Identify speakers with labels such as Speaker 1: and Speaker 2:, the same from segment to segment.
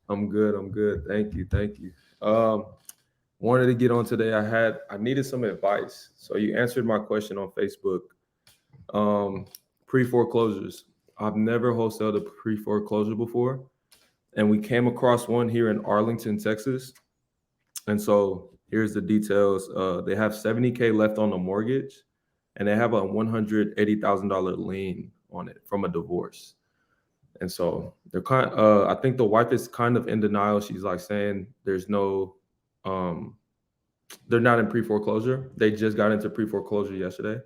Speaker 1: I'm good. I'm good. Thank you. Thank you. Um, Wanted to get on today. I needed some advice. So you answered my question on Facebook. Um, Pre-foreclosures. I've never wholesaled a pre-foreclosure before, and we came across one here in Arlington, Texas. And so here's the details. They have 70K left on the mortgage, and they have a $180,000 lien on it from a divorce. And so I think the wife is kind of in denial. She's like saying there's no, um, they're not in pre-foreclosure. They just got into pre-foreclosure yesterday.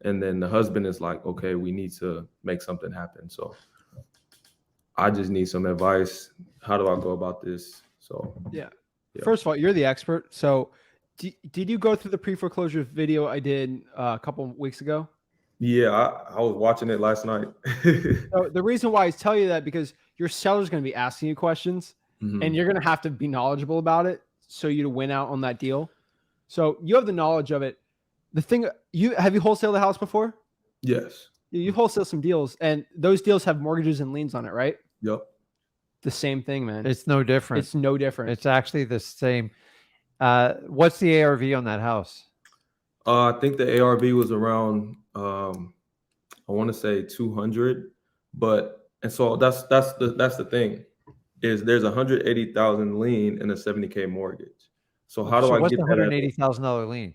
Speaker 1: And then the husband is like, okay, we need to make something happen. So I just need some advice. How do I go about this? So,
Speaker 2: Yeah.
Speaker 1: yeah.
Speaker 2: First of all, you're the expert. So did you go through the pre-foreclosure video I did a couple of weeks ago?
Speaker 1: Yeah, I was watching it last night.
Speaker 2: So the reason why I tell you that because your seller's going to be asking you questions and
Speaker 1: Mhm.
Speaker 2: you're going to have to be knowledgeable about it so you to win out on that deal. So you have the knowledge of it. The thing you wholesaled the house before?
Speaker 1: Yes.
Speaker 2: You wholesale some deals and those deals have mortgages and liens on it, right?
Speaker 1: Yep.
Speaker 2: The same thing, man.
Speaker 3: It's no different.
Speaker 2: It's no different.
Speaker 3: It's actually the same. What's the ARV on that house?
Speaker 1: I think the ARV was around I want to say 200, but and so that's the thing is there's 180,000 lien and a 70K mortgage. So how do I
Speaker 3: what's
Speaker 1: get
Speaker 3: the
Speaker 1: that?
Speaker 3: $180,000 lien?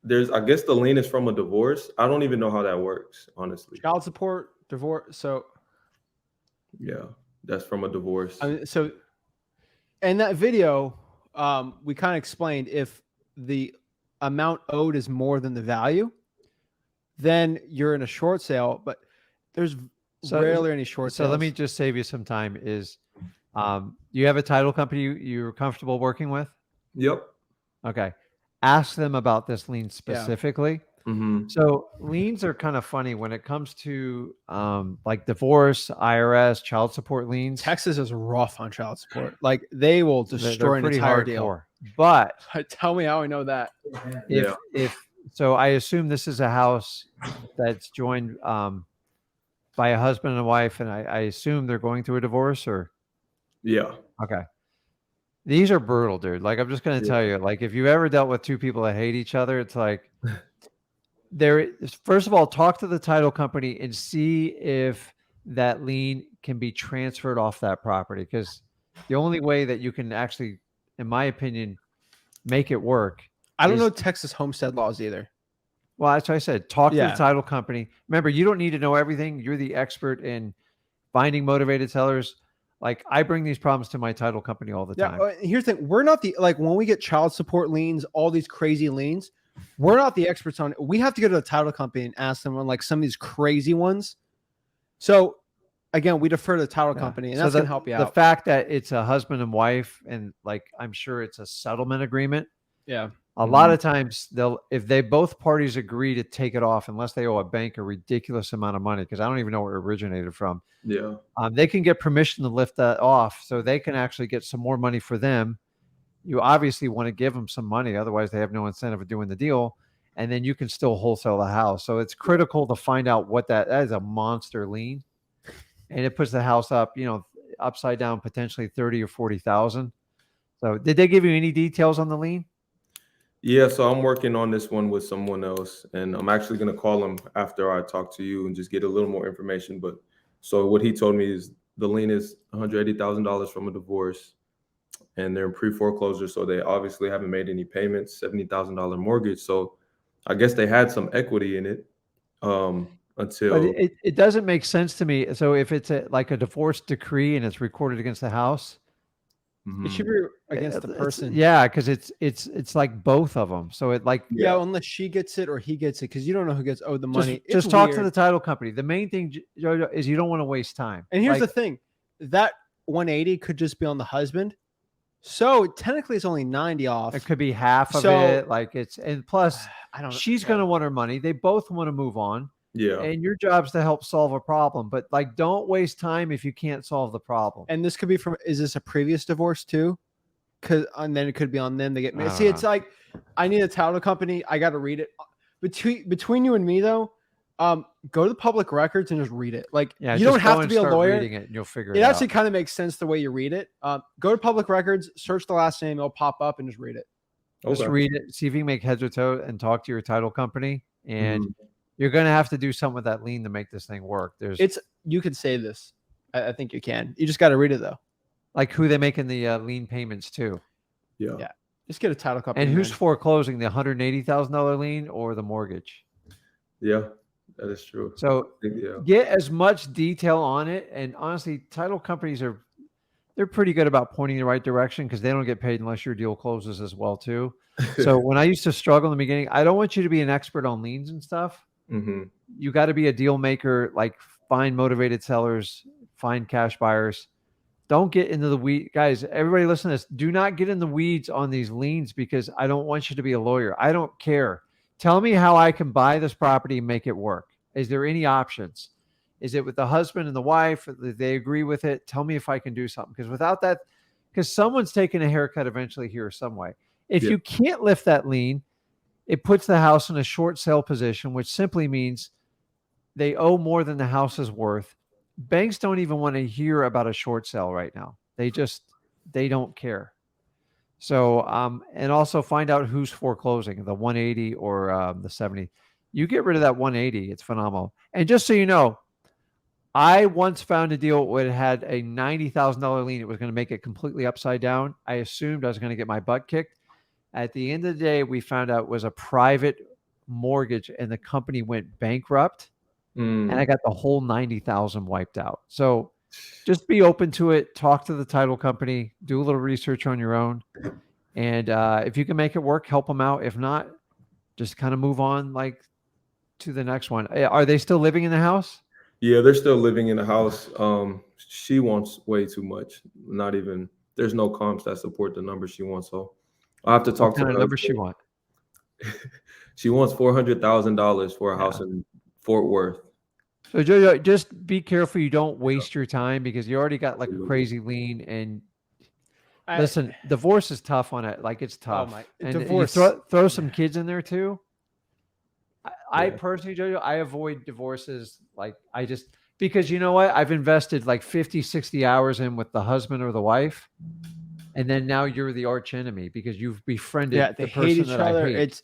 Speaker 1: There's I guess the lien is from a divorce. I don't even know how that works, honestly.
Speaker 2: Child support, divorce. So
Speaker 1: Yeah, that's from a divorce.
Speaker 2: so in that video, we kind of explained if the amount owed is more than the value, then you're in a short sale. But there's rarely any short sales.
Speaker 3: So let me just save you some time. You have a title company you're comfortable working with?
Speaker 1: Yep.
Speaker 3: Okay. Ask them about this lien specifically.
Speaker 1: Mm-hmm.
Speaker 3: So liens are kind of funny when it comes to like divorce, IRS, child support liens.
Speaker 2: Texas is rough on child support. Like they will destroy an entire deal.
Speaker 3: But
Speaker 2: tell me how I know that.
Speaker 3: If so, I assume this is a house that's joined by a husband and a wife, and I assume they're going through a divorce, or
Speaker 1: yeah.
Speaker 3: Okay. These are brutal, dude. Like, I'm just going to tell you, like, if you ever dealt with two people that hate each other, it's like, first of all, talk to the title company and see if that lien can be transferred off that property. Because the only way that you can actually, in my opinion, make it work.
Speaker 2: I don't know Texas homestead laws either.
Speaker 3: Well, that's what I said. Talk to the title company. Remember, you don't need to know everything. You're the expert in finding motivated sellers. Like, I bring these problems to my title company all the time.
Speaker 2: Here's the thing. We're not when we get child support liens, all these crazy liens, we're not the experts on it. We have to go to the title company and ask them on like some of these crazy ones. So again, we defer to the title company, and that's going to help you out.
Speaker 3: The fact that it's a husband and wife, and like, I'm sure it's a settlement agreement.
Speaker 2: Yeah.
Speaker 3: A lot of times if they both parties agree to take it off, unless they owe a bank a ridiculous amount of money, because I don't even know where it originated from.
Speaker 1: Yeah.
Speaker 3: They can get permission to lift that off so they can actually get some more money for them. You obviously want to give them some money. Otherwise they have no incentive of doing the deal. And then you can still wholesale the house. So it's critical to find out what that is a monster lien. And it puts the house up, upside down, potentially 30 or 40,000. So did they give you any details on the lien?
Speaker 1: Yeah, so I'm working on this one with someone else, and I'm actually going to call him after I talk to you and just get a little more information. But so what he told me is the lien is $180,000 from a divorce, and they're in pre-foreclosure, so they obviously haven't made any payments, $70,000 mortgage. So I guess they had some equity in it until.
Speaker 3: But it doesn't make sense to me. So if it's like a divorce decree and it's recorded against the house.
Speaker 2: It should be against the person.
Speaker 3: Yeah, because it's like both of them. So it like
Speaker 2: unless she gets it or he gets it, because you don't know who gets owed the money.
Speaker 3: Just talk to the title company. The main thing, Jojo, is you don't want to waste time.
Speaker 2: And here's the thing: that 180 could just be on the husband. So technically, it's only 90 off.
Speaker 3: It could be half of it. Like and plus, she's going to want her money. They both want to move on.
Speaker 1: Yeah.
Speaker 3: And your job's to help solve a problem, but like, don't waste time if you can't solve the problem.
Speaker 2: And this could be is this a previous divorce too? And then it could be on them. They get married. See, it's like, I need a title company. I got to read it between you and me though. Go to the public records and just read it. Like
Speaker 3: Yeah,
Speaker 2: you
Speaker 3: just
Speaker 2: don't have
Speaker 3: go
Speaker 2: to
Speaker 3: and
Speaker 2: be a
Speaker 3: start
Speaker 2: lawyer.
Speaker 3: reading it and you'll figure
Speaker 2: It
Speaker 3: it
Speaker 2: actually
Speaker 3: out.
Speaker 2: kind of makes sense the way you read it. Go to public records, search the last name, it'll pop up, and just read it.
Speaker 3: Just
Speaker 1: Okay.
Speaker 3: read it, see if you can make heads or toe, and talk to your title company. And
Speaker 1: Mhm.
Speaker 3: you're going to have to do something with that lien to make this thing work. There's
Speaker 2: You could say this. I think you can. You just got to read it though.
Speaker 3: like who they making the lien payments to,
Speaker 1: Yeah.
Speaker 2: Yeah. Just get a title company.
Speaker 3: and who's
Speaker 2: man.
Speaker 3: foreclosing, the $180,000 lien or the mortgage.
Speaker 1: Yeah. That is true.
Speaker 3: So
Speaker 1: Yeah.
Speaker 3: get as much detail on it. And honestly, title companies they're pretty good about pointing the right direction because they don't get paid unless your deal closes as well too. So when I used to struggle in the beginning, I don't want you to be an expert on liens and stuff.
Speaker 1: hmm
Speaker 3: You got to be a deal maker, like find motivated sellers, find cash buyers. Don't get into the weeds. Guys, everybody listen to this. Do not get in the weeds on these liens because I don't want you to be a lawyer. I don't care. Tell me how I can buy this property and make it work. Is there any options? Is it with the husband and the wife? They agree with it? Tell me if I can do something. Because without that, because someone's taking a haircut eventually here some way. If
Speaker 1: Yeah.
Speaker 3: you can't lift that lien, it puts the house in a short sale position, which simply means they owe more than the house is worth. Banks don't even want to hear about a short sale right now. They don't care. So, and also find out who's foreclosing, the 180 or the 70. You get rid of that 180, it's phenomenal. And just so you know, I once found a deal where it had a $90,000 lien. It was going to make it completely upside down. I assumed I was going to get my butt kicked. At the end of the day, we found out it was a private mortgage and the company went bankrupt. And I got the whole 90,000 wiped out. So just be open to it. Talk to the title company. Do a little research on your own. And if you can make it work, help them out. If not, just kind of move on like to the next one. Are they still living in the house?
Speaker 1: Yeah, they're still living in the house. She wants way too much. Not even there's no comps that support the number she wants. So I have to talk
Speaker 3: What
Speaker 1: to
Speaker 3: kind of
Speaker 1: her.
Speaker 3: number she want?
Speaker 1: She wants $400,000 for a house in Fort Worth.
Speaker 3: So Jojo, just be careful you don't waste your time because you already got like a crazy lien. And listen, divorce is tough on it. Like it's tough. And
Speaker 2: divorce.
Speaker 3: You throw some kids in there too. I personally, Jojo, I avoid divorces. Like because you know what? I've invested like 50, 60 hours in with the husband or the wife. And then now you're the arch enemy because you've befriended
Speaker 2: they
Speaker 3: the person
Speaker 2: hate each
Speaker 3: that
Speaker 2: other.
Speaker 3: I hate.
Speaker 2: It's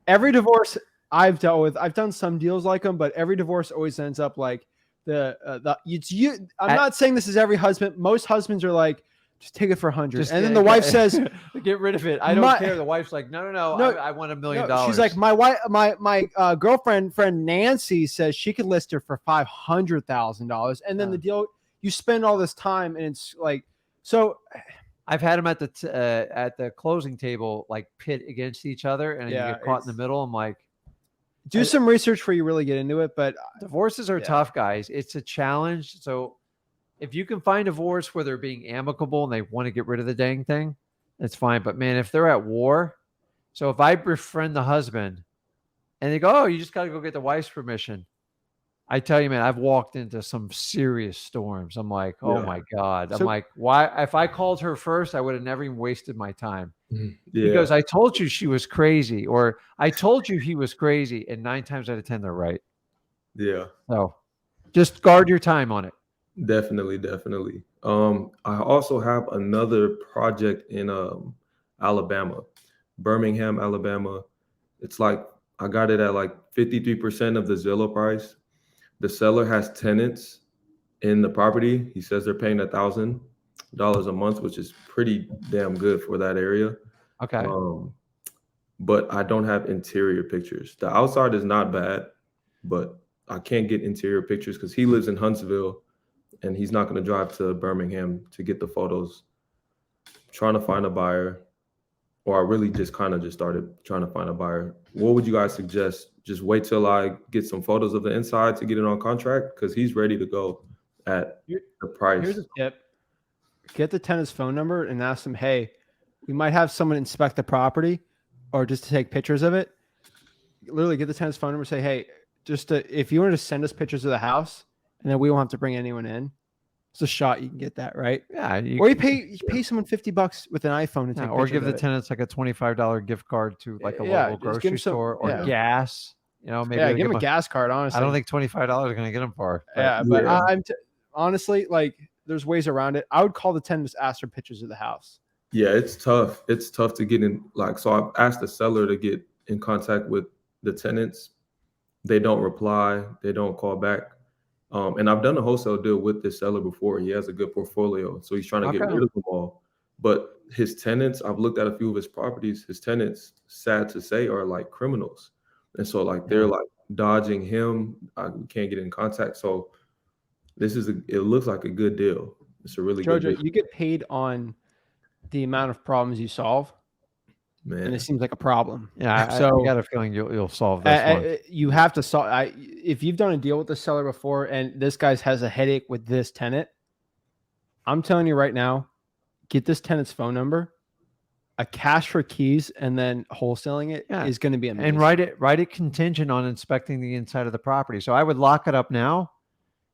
Speaker 2: every divorce I've dealt with. I've done some deals like them, but every divorce always ends up like it's you. I'm not saying this is every husband. Most husbands are like, just take it for 100. And then the wife says,
Speaker 3: get rid of it. I don't care. The wife's like, no, I want $1 million.
Speaker 2: She's like, my wife, my girlfriend friend Nancy says she could list her for $500,000. And then the deal, you spend all this time and it's like, so
Speaker 3: I've had them at the closing table, like pit against each other, and you get caught in the middle. I'm like,
Speaker 2: do some research before you really get into it. But
Speaker 3: divorces are tough, guys. It's a challenge. So if you can find a divorce where they're being amicable and they want to get rid of the dang thing, it's fine. But man, if they're at war, so if I befriend the husband and they go, oh, you just got to go get the wife's permission. I tell you, man, I've walked into some serious storms. I'm like, oh my God. I'm like, why? If I called her first, I would have never even wasted my time. Because I told you she was crazy, or I told you he was crazy, and 9 times out of 10, they're right.
Speaker 1: Yeah.
Speaker 3: So just guard your time on it.
Speaker 1: Definitely. I also have another project in Alabama, Birmingham, Alabama. It's like I got it at like 53% of the Zillow price. The seller has tenants in the property. He says they're paying $1,000 a month, which is pretty damn good for that area.
Speaker 3: Okay.
Speaker 1: But I don't have interior pictures. The outside is not bad, but I can't get interior pictures because he lives in Huntsville and he's not going to drive to Birmingham to get the photos. I'm trying to find a buyer, or I really just started trying to find a buyer. What would you guys suggest? Just wait till I get some photos of the inside to get it on contract, because he's ready to go at the price.
Speaker 2: Here's a tip. Get the tenant's phone number and ask them, hey, we might have someone inspect the property or just to take pictures of it. Literally get the tenant's phone number and say, hey, if you wanted to send us pictures of the house and then we won't have to bring anyone in, it's a shot you can get that, right?
Speaker 3: Yeah.
Speaker 2: Or you pay someone $50 with an iPhone to take
Speaker 3: or
Speaker 2: pictures
Speaker 3: give
Speaker 2: of
Speaker 3: the tenants like a $25 gift card to like a local grocery store or gas. You know, maybe
Speaker 2: Yeah,
Speaker 3: they'll
Speaker 2: give him a gas card. Honestly,
Speaker 3: I don't think $25 is going to get them far. But
Speaker 2: Yeah, but
Speaker 1: Yeah.
Speaker 2: Honestly, like, there's ways around it. I would call the tenants, ask for pictures of the house.
Speaker 1: Yeah, it's tough. It's tough to get in. Like, so I've asked the seller to get in contact with the tenants. They don't reply. They don't call back. And I've done a wholesale deal with this seller before. He has a good portfolio, so he's trying to get
Speaker 3: Okay.
Speaker 1: rid of them all. But his tenants, I've looked at a few of his properties. His tenants, sad to say, are like criminals, and so like they're like dodging him. We can't get in contact. So it looks like a good deal. It's a really good
Speaker 2: Jojo,
Speaker 1: deal,
Speaker 2: you get paid on the amount of problems you solve, and
Speaker 1: man.
Speaker 2: it seems like a problem.
Speaker 3: yeah, I
Speaker 2: So
Speaker 3: got a feeling you'll solve this one.
Speaker 2: you have to solve. If you've done a deal with the seller before, and this guy has a headache with this tenant, I'm telling you right now, get this tenant's phone number, a cash for keys, and then wholesaling it is going to be amazing.
Speaker 3: And write it contingent on inspecting the inside of the property. So I would lock it up now,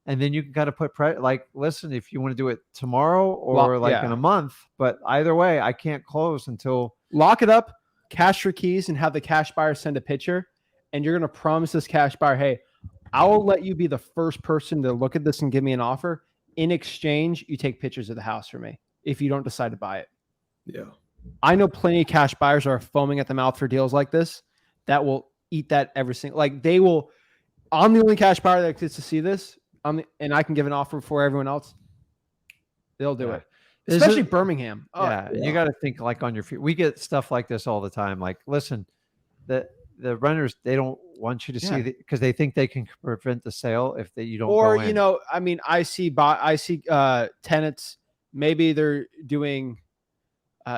Speaker 3: and then you can kind of put like, listen, if you want to do it tomorrow or in a month, but either way, I can't close until
Speaker 2: lock it up, cash for keys, and have the cash buyer send a picture. And you're going to promise this cash buyer, hey, I will let you be the first person to look at this and give me an offer. In exchange, you take pictures of the house for me if you don't decide to buy it.
Speaker 1: Yeah.
Speaker 2: I know plenty of cash buyers are foaming at the mouth for deals like this that will eat that every single, like they will. I'm the only cash buyer that gets to see this. And I can give an offer before everyone else. They'll do it. Especially Birmingham.
Speaker 3: You got to think like on your feet. We get stuff like this all the time. Like, listen, the renters, they don't want you to see it because they think they can prevent the sale if you don't.
Speaker 2: Or
Speaker 3: go in.
Speaker 2: you know, I mean, I see tenants. Maybe they're doing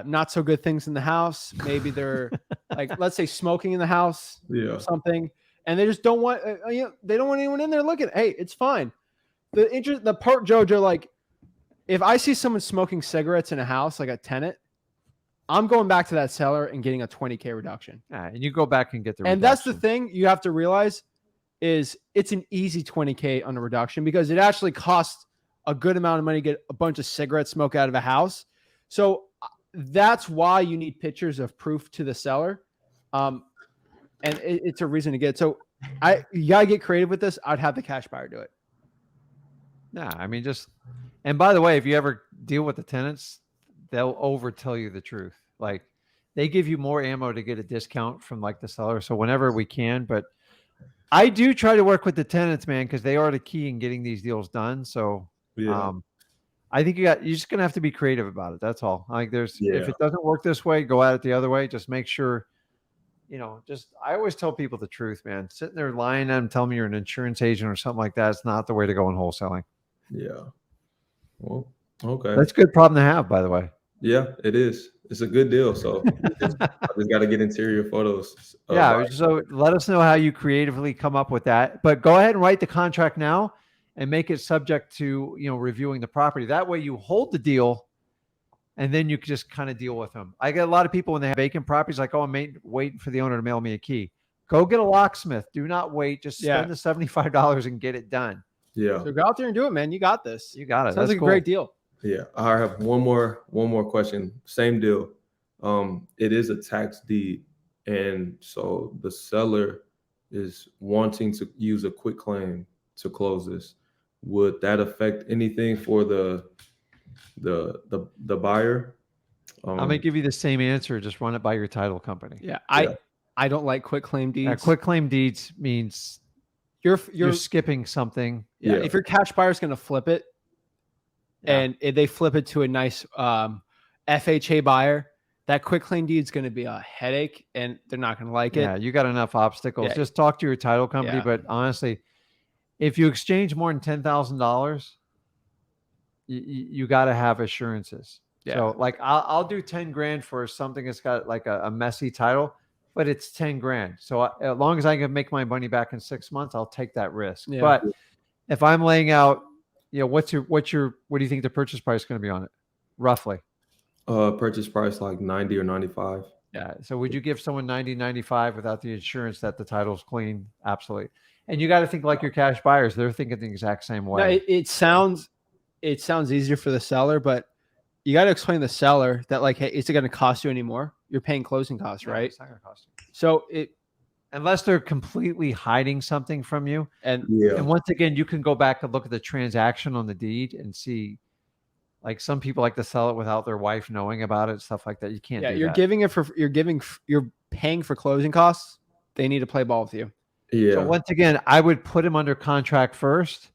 Speaker 2: not so good things in the house. Maybe they're like, let's say, smoking in the house, or something, and they just don't want. They don't want anyone in there looking. Hey, it's fine. The part, Jojo, like, if I see someone smoking cigarettes in a house, like a tenant, I'm going back to that seller and getting a 20K reduction.
Speaker 3: And you go back and get the
Speaker 2: and
Speaker 3: reduction.
Speaker 2: That's the thing you have to realize is it's an easy 20K on a reduction because it actually costs a good amount of money to get a bunch of cigarette smoke out of a house. So that's why you need pictures of proof to the seller. And it's a reason to get it. So you got to get creative with this. I'd have the cash buyer do it.
Speaker 3: Yeah, I mean, and by the way, if you ever deal with the tenants, they'll overtell you the truth. Like, they give you more ammo to get a discount from like the seller. So whenever we can, but I do try to work with the tenants, man, because they are the key in getting these deals done. So I think you're just gonna have to be creative about it. That's all. Like, if it doesn't work this way, go at it the other way. Just make sure. I always tell people the truth, man. Sitting there lying at them, telling me you're an insurance agent or something like that, it's not the way to go in wholesaling.
Speaker 1: Yeah. Well, okay.
Speaker 3: That's a good problem to have, by the way.
Speaker 1: Yeah, it is. It's a good deal. So I just got to get interior photos.
Speaker 3: So let us know how you creatively come up with that. But go ahead and write the contract now and make it subject to, reviewing the property. That way you hold the deal and then you can just kind of deal with them. I get a lot of people when they have vacant properties like, oh, I'm waiting for the owner to mail me a key. Go get a locksmith. Do not wait. Just spend the $75 and get it done.
Speaker 1: Yeah.
Speaker 2: So go out there and do it, man. You got this.
Speaker 3: You got it.
Speaker 2: Sounds like a great deal.
Speaker 1: Yeah. I have one more question. Same deal. It is a tax deed. And so the seller is wanting to use a quick claim to close this. Would that affect anything for the buyer?
Speaker 3: I'm gonna give you the same answer. Just run it by your title company.
Speaker 2: Yeah. I don't like quick claim deeds.
Speaker 3: Quick claim deeds means you're skipping something.
Speaker 2: Yeah. If your cash buyer is going to flip it, and if they flip it to a nice FHA buyer, that quick claim deed is going to be a headache, and they're not going to like it.
Speaker 3: Yeah, you got enough obstacles.
Speaker 2: Yeah.
Speaker 3: Just talk to your title company. Yeah. But honestly, if you exchange more than $10,000, you got to have assurances. Yeah. So like I'll do 10 grand for something that's got like a messy title, but it's 10 grand. So as long as I can make my money back in 6 months, I'll take that risk. Yeah. But if I'm laying out, what do you think the purchase price is going to be on it? Roughly.
Speaker 1: Purchase price like 90 or 95.
Speaker 3: Yeah. So would you give someone 90, 95 without the insurance that the title's clean? Absolutely. And you got to think like your cash buyers. They're thinking the exact same way.
Speaker 2: No, it sounds easier for the seller, but you got to explain to the seller that, like, hey, is it going to cost you any more? You're paying closing costs, right?
Speaker 3: It's not going to cost you.
Speaker 2: So
Speaker 3: unless they're completely hiding something from you.
Speaker 2: And
Speaker 1: Yeah.
Speaker 3: And once again, you can go back and look at the transaction on the deed and see, like some people like to sell it without their wife knowing about it, stuff like that. You can't
Speaker 2: yeah,
Speaker 3: do
Speaker 2: you're
Speaker 3: that.
Speaker 2: giving it for you're paying for closing costs. They need to play ball with you.
Speaker 1: Yeah.
Speaker 3: So once again, I would put him under contract first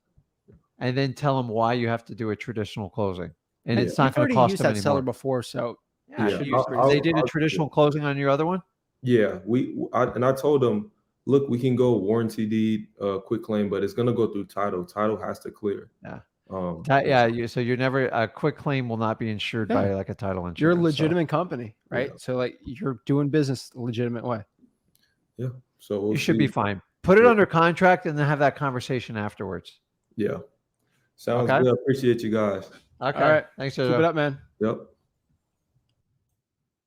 Speaker 3: and then tell him why you have to do a traditional closing. And
Speaker 1: Yeah.
Speaker 3: it's not
Speaker 2: You've
Speaker 3: going
Speaker 2: already
Speaker 3: to cost
Speaker 2: used
Speaker 3: him
Speaker 2: that seller
Speaker 3: anymore.
Speaker 2: before, so
Speaker 3: Yeah,
Speaker 1: Yeah.
Speaker 3: they did a traditional closing on your other one?
Speaker 1: Yeah, I told them, look, we can go warranty deed, quick claim, but it's gonna go through title. Title has to clear.
Speaker 3: Yeah.
Speaker 1: Yeah.
Speaker 3: So you're never a quick claim will not be insured by
Speaker 2: Yeah.
Speaker 3: like a title insurance.
Speaker 2: you're a
Speaker 3: so-
Speaker 2: legitimate company, right?
Speaker 1: Yeah.
Speaker 2: So like you're doing business the legitimate way.
Speaker 1: Yeah. So we'll
Speaker 3: you should
Speaker 1: see.
Speaker 3: be fine. Put it
Speaker 1: Yeah.
Speaker 3: under contract and then have that conversation afterwards.
Speaker 1: Yeah. Sounds
Speaker 3: Okay.
Speaker 1: good. I appreciate you guys.
Speaker 3: Okay.
Speaker 2: All right.
Speaker 3: Thanks,
Speaker 2: Keep
Speaker 3: Jojo.
Speaker 2: it up, man.
Speaker 1: Yep.